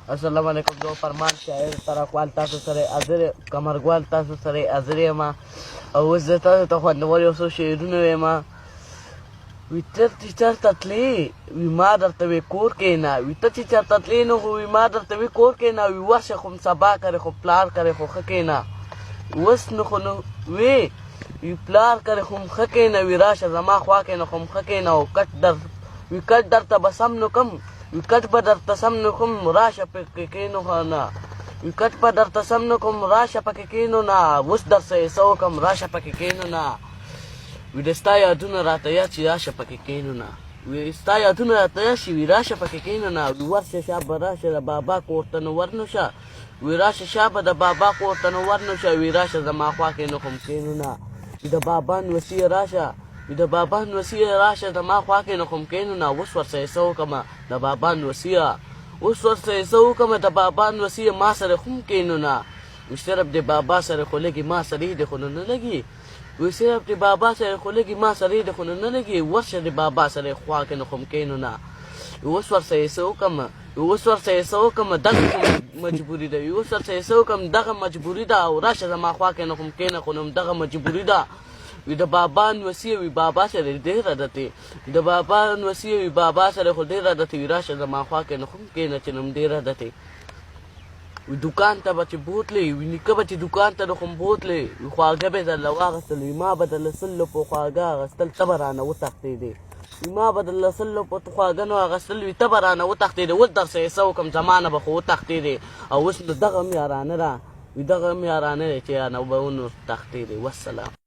السلام علیکم. زه فرمان شاعر طرفوال تاسو سره حاضر کمرګوال تاسو سره حاضر یم او اوس زه تاسو ته خوندور یو څو شعرونه ویم. وي ته چې چېرته تلې وي ما درته وې کور کښېنه، وي ته چې چېرته تلې نو خو وي ما درته وې کور کښېنه، وي ورشه خو سبا کرې خو پلار کرې خو ښه کښېنه. اوس نو خو نو وې وي پلار کرې خو م ښه کښېنه، وي راشه زما خوا کښېنه خو م ښه کښېنه. او وي کټ درته به سم نو کم، وي کټ به درته سم نو کوم راشه پکې کښېنو نه، وي کټ به درته سم نو کوم راشه پکې کښېنو نه. اوس درسه یې څه وکړم راشه پکې کښېنو نه. وي د ستا یادونه راته یاد شي راشه پکې کښېنو نه، وي ستا یادونه راته یاد شي وي راشه پکې کښېنو نه. وي ورشه شابه راشه د بابا کور ته نو ورنو شه، وي راشه شابه د بابا کور ته نو ورنو شه، وي راشه زما خوا کښېنو خو م کښېنو نه. وي د بابا نوسي راشه، وي د بابا نوسي راشه زما خوا کښېنو خو م کښېنو نه. اوس ورسه یې څه وکړمه د بابا نوسیه، اوس ورسه یې څه وکړمه د بابا نوسیه، ما سره خو م کښېنو نه. وي صرف د بابا سره خو لګي ما سره یې د خو نه لګي، وي صرف د بابا سره خو لګي ما سره یې د خو نه لګي. ورشه د بابا سره یې خوا کښېنو خو م کښېنو نه. اوس ورسه یې څه وکړمه، اوس ورسه یې څه وکړمه دغه مجبوري ده، اوس ورسه یې څه وکړم دغه مجبوري ده. او راشه زما خوا کښېنو خو م کښېنه خو نو دغه مجبوري ده. وي د بابا نوسیه وي بابا سره ډېر عادتې، د بابا نوسیه وي بابا سره خو ډېر عادتې، وي راشه زما خوا کښېنه خو م کښېنه چې نو م ډېر عادتې. وي دوکان ته به چې بوتلې وي نیکه به چې دوکان ته نو خو م بوتلې، وي خواږه به یې درله واخیستل، وي ما به درله سل روپو خواږه اخیستل ته به رانه وتښتېدې، وي ما به درله سل روپو خواږه نو اخیستل وي ته به رانه وتښتېدې. اوس درسه یې څه وکړم زما نه به خو وتښتېدې. او اوس نو دغه م یارانه ده، وي دغه م یارانه دی چې رانه به ونو تښتېدې. والسلام.